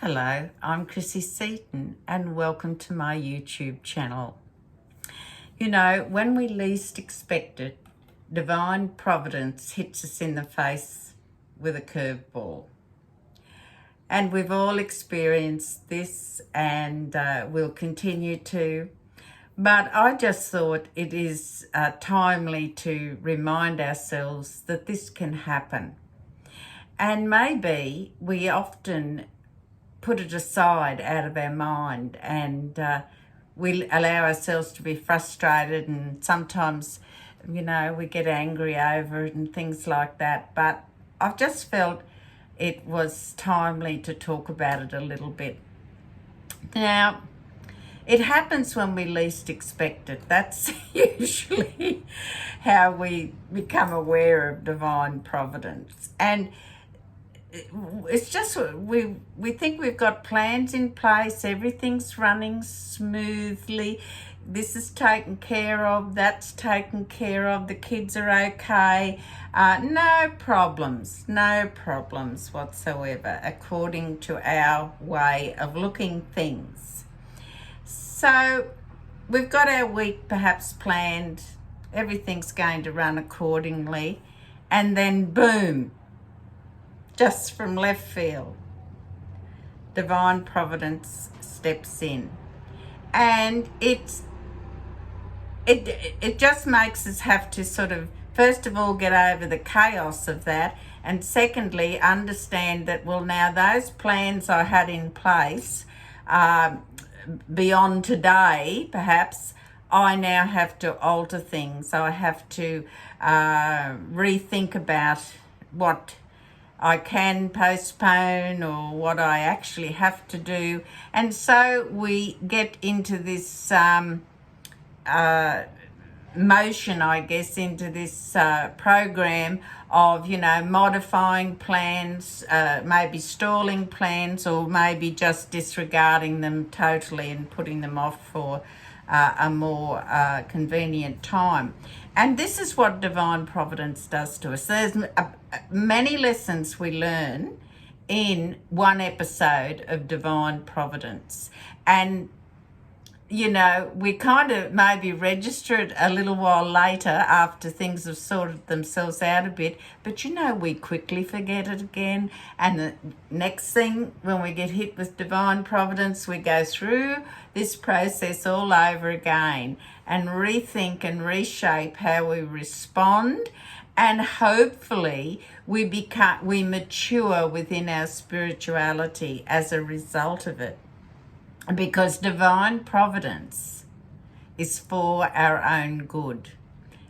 Hello, I'm Chrissy Seaton and welcome to my YouTube channel. You know, when we least expect it, Divine Providence hits us in the face with a curveball. And we've all experienced this and we'll continue to. But I just thought it is timely to remind ourselves that this can happen. And maybe we often put it aside out of our mind and we allow ourselves to be frustrated, and sometimes, you know, we get angry over it and things like that. But I've just felt it was timely to talk about it a little bit. Now, it happens when we least expect it. That's usually how we become aware of Divine Providence. And it's just we think we've got plans in place, everything's running smoothly, this is taken care of, that's taken care of, the kids are okay, no problems whatsoever according to our way of looking things. So we've got our week perhaps planned, everything's going to run accordingly, and then boom, just from left field, Divine Providence steps in. And it just makes us have to sort of, first of all, get over the chaos of that, and secondly, understand that, well, now those plans I had in place beyond today, perhaps, I now have to alter things. I have to rethink about what I can postpone or what I actually have to do. And so we get into this motion, I guess, into this program of, you know, modifying plans, maybe stalling plans, or maybe just disregarding them totally and putting them off for a more convenient time. And this is what Divine Providence does to us. There's many lessons we learn in one episode of Divine Providence. And, you know, we kind of maybe register it a little while later after things have sorted themselves out a bit. But, you know, we quickly forget it again. And the next thing, when we get hit with Divine Providence, we go through this process all over again and rethink and reshape how we respond, and hopefully we mature within our spirituality as a result of it, because Divine Providence is for our own good.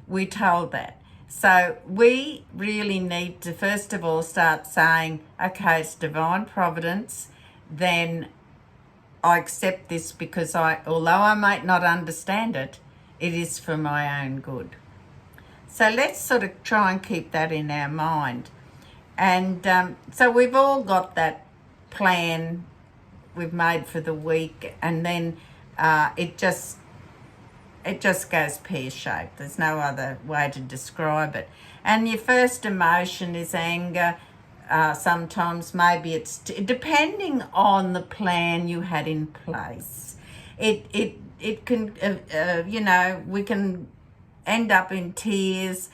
We're told that. So we really need to first of all start saying, okay, it's Divine Providence, then I accept this because although I might not understand it, it is for my own good. So let's sort of try and keep that in our mind. And so we've all got that plan we've made for the week, and then it just goes pear-shaped. There's no other way to describe it. And your first emotion is anger. Sometimes maybe it's depending on the plan you had in place. It can, you know, we can end up in tears,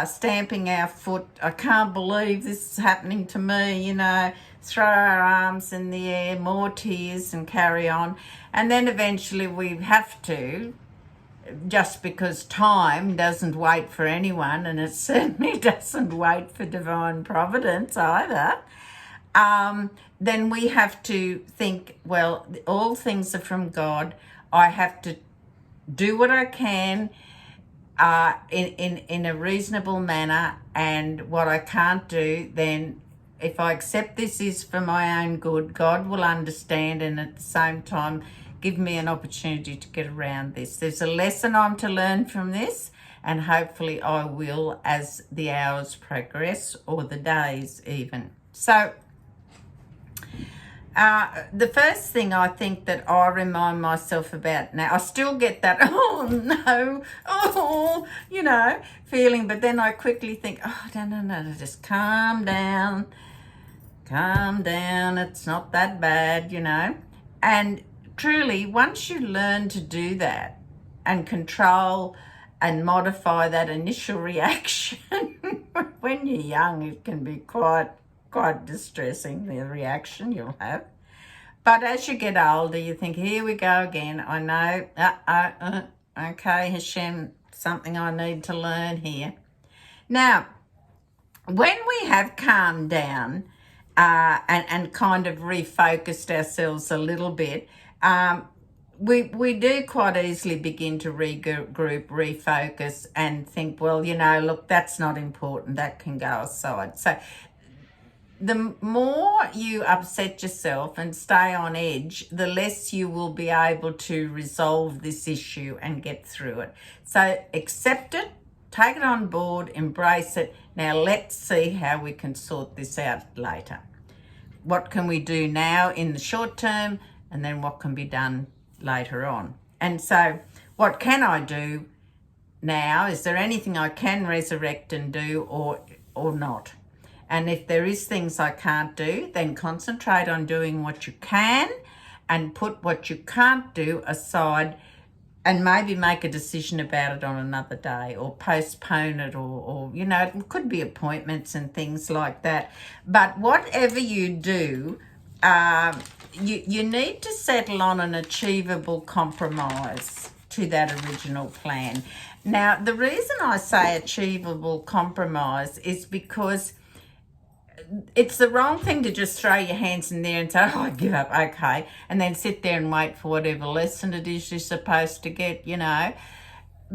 stamping our foot. I can't believe this is happening to me, you know, throw our arms in the air, more tears, and carry on. And then eventually we have to, just because time doesn't wait for anyone, and it certainly doesn't wait for Divine Providence either, then we have to think, well, all things are from God. I have to do what I can in a reasonable manner, and what I can't do, then if I accept this is for my own good, God will understand, and at the same time give me an opportunity to get around this. There's a lesson I'm to learn from this, and hopefully I will as the hours progress, or the days even. So the first thing I think that I remind myself about now, I still get that, oh no, you know, feeling, but then I quickly think, oh, no, just calm down, calm down, it's not that bad, And truly, once you learn to do that and control and modify that initial reaction, when you're young, it can be quite distressing, the reaction you'll have. But as you get older, you think, here we go again. I know, okay, Hashem, something I need to learn here. Now, when we have calmed down and kind of refocused ourselves a little bit, we do quite easily begin to regroup, refocus, and think, well, look, that's not important. That can go aside. So the more you upset yourself and stay on edge, the less you will be able to resolve this issue and get through it. So accept it, take it on board, embrace it. Now let's see how we can sort this out later. What can we do now in the short term, and then what can be done later on? And so what can I do now? Is there anything I can resurrect and do or not? And if there is things I can't do, then concentrate on doing what you can and put what you can't do aside, and maybe make a decision about it on another day, or postpone it, or it could be appointments and things like that. But whatever you do, you need to settle on an achievable compromise to that original plan. Now, the reason I say achievable compromise is because it's the wrong thing to just throw your hands in there and say, I give up, okay, and then sit there and wait for whatever lesson it is you're supposed to get,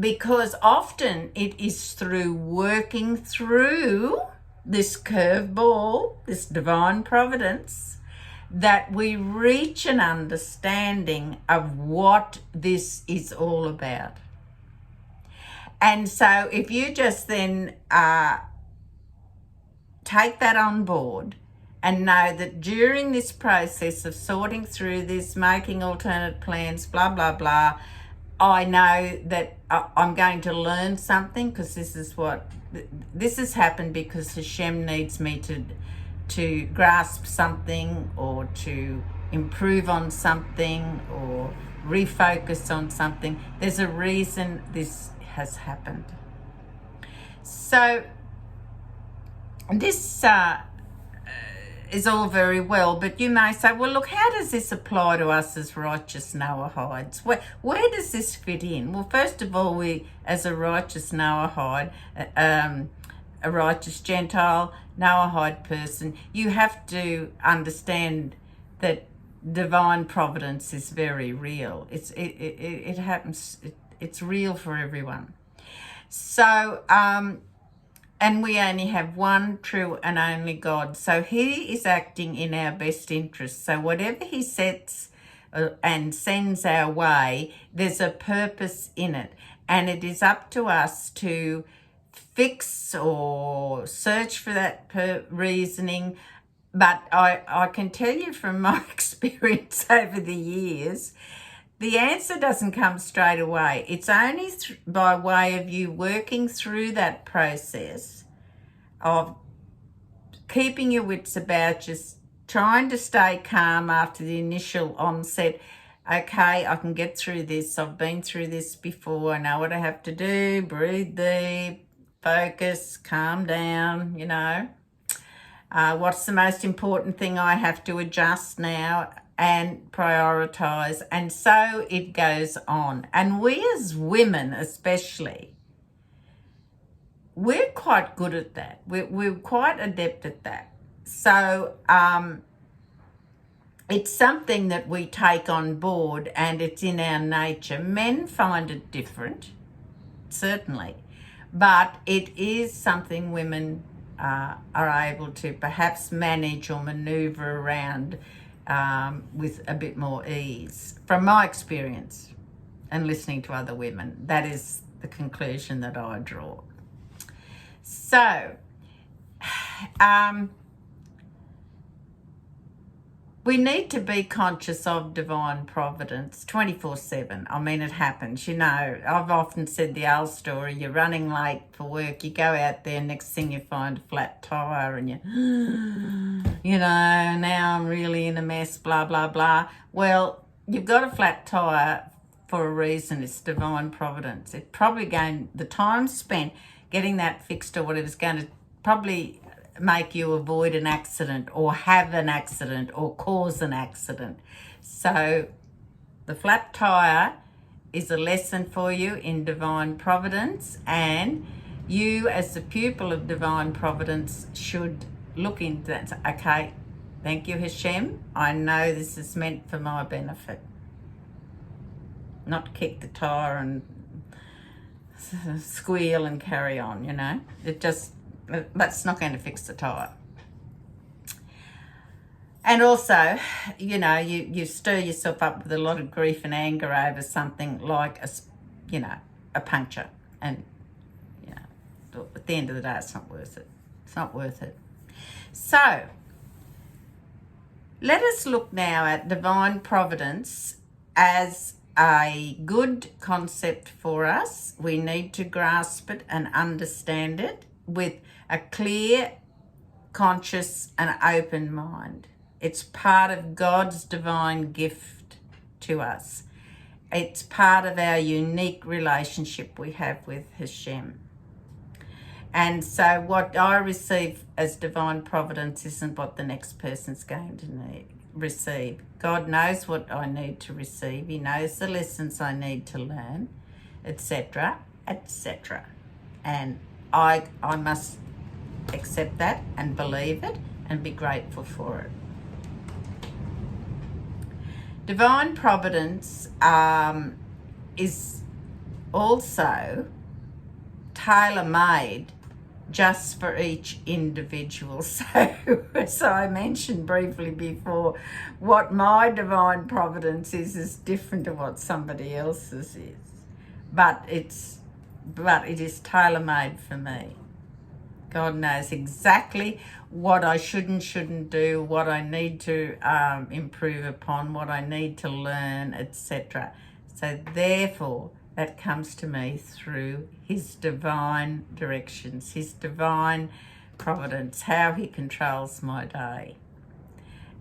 because often it is through working through this curveball, this divine providence, that we reach an understanding of what this is all about. And so if you just then take that on board and know that during this process of sorting through this, making alternate plans, blah, blah, blah, I know that I'm going to learn something, because this has happened because Hashem needs me to grasp something, or to improve on something, or refocus on something. There's a reason this has happened. So this is all very well, but you may say, well, look, how does this apply to us as righteous Noahides? Where does this fit in? Well, first of all, we, as a righteous Noahide, a righteous Gentile Noahide person, you have to understand that divine providence is very real. It happens. It's real for everyone. So, and we only have one true and only God. So he is acting in our best interest. So whatever he sets and sends our way, there's a purpose in it. And it is up to us to fix or search for that reasoning. But I can tell you from my experience over the years, the answer doesn't come straight away. It's only by way of you working through that process of keeping your wits about, just trying to stay calm after the initial onset. Okay, I can get through this. I've been through this before. I know what I have to do. Breathe deep, focus, calm down, what's the most important thing I have to adjust now and prioritize, and so it goes on. And we as women especially, we're quite good at that. We're quite adept at that. So it's something that we take on board, and it's in our nature. Men find it different, certainly, but it is something women are able to perhaps manage or maneuver around with a bit more ease. From my experience and listening to other women, that is the conclusion that I draw. So we need to be conscious of divine providence 24/7. I mean, it happens. You know, I've often said the old story. You're running late for work. You go out there, next thing you find a flat tire and you know, now I'm really in a mess, blah, blah, blah. Well, you've got a flat tire for a reason. It's divine providence. It probably the time spent getting that fixed or whatever is going to probably make you avoid an accident or have an accident or cause an accident. So the flat tire is a lesson for you in divine providence, and you as the pupil of divine providence should look into that and say, okay, thank you, Hashem. I know this is meant for my benefit. Not kick the tire and squeal and carry on, you know. That's not going to fix the tire. And also, you know, you stir yourself up with a lot of grief and anger over something like a puncture, and you know, at the end of the day, it's not worth it. It's not worth it. So let us look now at divine providence as a good concept for us. We need to grasp it and understand it with a clear, conscious and open mind. It's part of God's divine gift to us. It's part of our unique relationship we have with Hashem. And so what I receive as divine providence isn't what the next person's going to receive. God knows what I need to receive. He knows the lessons I need to learn, etc., etc. And I must accept that and believe it and be grateful for it. Divine providence is also tailor-made just for each individual. So, as I mentioned briefly before, what my divine providence is different to what somebody else's is. But it is tailor-made for me. God knows exactly what I should and shouldn't do, what I need to improve upon, what I need to learn, etc. So therefore, that comes to me through his divine directions, his divine providence, how he controls my day.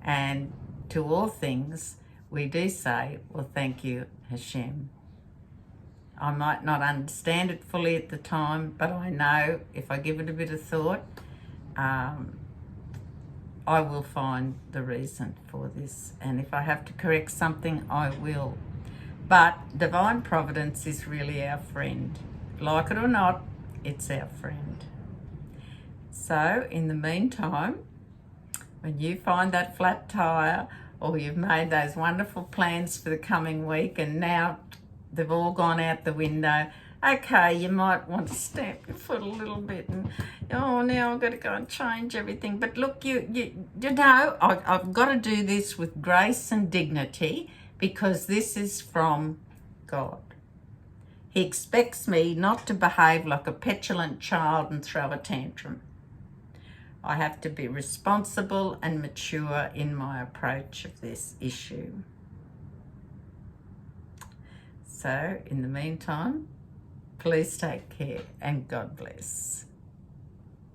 And to all things, we do say, well, thank you, Hashem. I might not understand it fully at the time, but I know if I give it a bit of thought, I will find the reason for this. And if I have to correct something, I will. But divine providence is really our friend. Like it or not, it's our friend. So in the meantime, when you find that flat tire, or you've made those wonderful plans for the coming week and now they've all gone out the window, okay, you might want to stamp your foot a little bit and, oh, now I've got to go and change everything. But look, you know, I've got to do this with grace and dignity because this is from God. He expects me not to behave like a petulant child and throw a tantrum. I have to be responsible and mature in my approach of this issue. So, in the meantime, please take care and God bless.